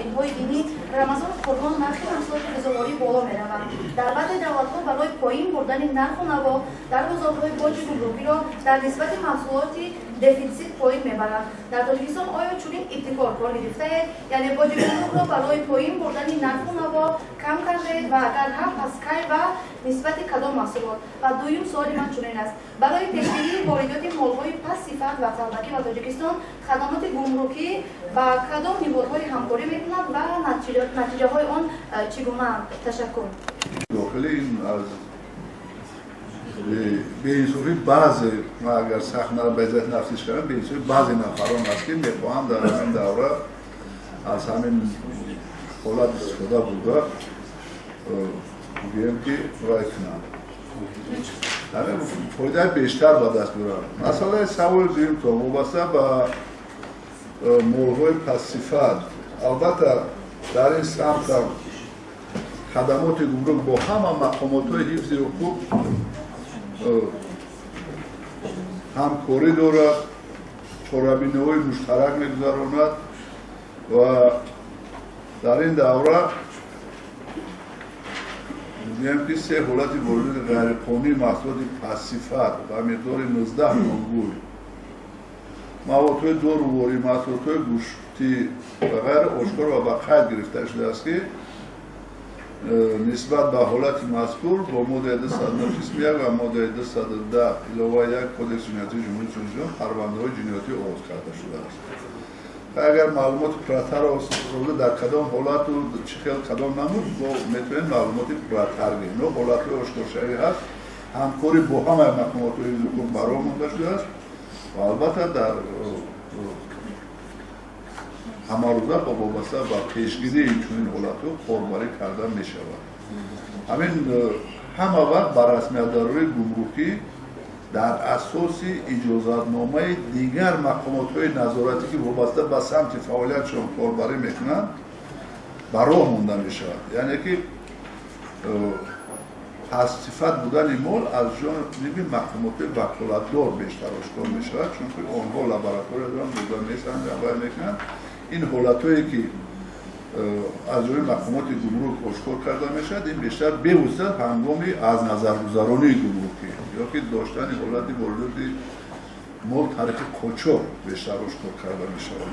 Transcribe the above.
دین‌های دینی رمضان قربان نرخ محصولات غذاواری بالا می‌رود. در بعضی دولت‌ها برای پایین بردن نرخ نوا در گزارش‌های باج گمرکی را در نسبت محصولات دفیسیت پایین می‌برند. در تاجیکستان آیا چنین ابتکار کار گرفته اید؟ یعنی باج گمرک را برای پایین بردن نرخ نوا کم کرده اید و اگر هم پس کی و نسبت کدام محصولات؟ و دویم سوال من چنین است: برای پیشگیری واردات مال‌های پس صفت و طلبکی و تاجیکستان خدمات گمرکی با کدام نهادهای همکاری می‌کند و نتیجه‌های آن چگونه؟ تشکر. داخل این از به اینصوری بعضی ما اگر سخت را به ذات نفسش کردن به اینصوری بعضی نفران هست که میخواهند در این دوره از همین حالت استفاده بوده بگیم که رای کنند همین فایده بیشتر به دست بیارن. مثلا سوال دیم تا وابسته به مال‌های پس صفت البته در این سمت خدمات گمرک با همه مقامات‌های حفظ حقوق همکاری دارد، چاره‌بینی‌های مشترک می‌گذراند و در این دوره می‌گویم که سه حالت وارد غیرقانونی محصولات پس صفت و مقدار 19 انگور موادهای دارویی، محصولات گوشتی و غیر آشکار و به قید گرفته شده است که نسبت به حالت مذکور با ماده 291 و ماده 210 علاوه یک کدکس جنایتی جمهوری اسلامی پرونده‌های جنایتی آغاز کرده شده است. اگر معلومات پراتر را در کدام حالت و چه خیلی کدام نمود با میتونید معلومات پراتر بگیم. نوع حالت‌های آشکارشوی هست، همکاری با همه مقامات‌های حقوق برای مانده شده است و البته در همه روزه با وابسته به پیشگیری چنین حالت‌ها کاربری کرده می‌شود. همین همه وقت بر رسمیت دارای گمرکی در اساس اجازتنامه دیگر مقامات‌های نظارتی که وابسته به سمت فعالیتشان کاربری می‌کنند برای مانده می‌شود. یعنی که پس صفت بودن مال از جانب مقامات وکالتدار بیشتر آشکار می‌شود، چون که آنها لابراتوری دارند بوده می‌سازند عمل می‌کنند. این حالت‌هایی که از جانب مقامات گمرک آشکار کرده می‌شود این بیشتر به‌واسطه هنگام از نظر گذرانی گمرکی یا که داشتن حالت واردات مال طریق قاچاق بیشتر آشکار کرده می‌شود.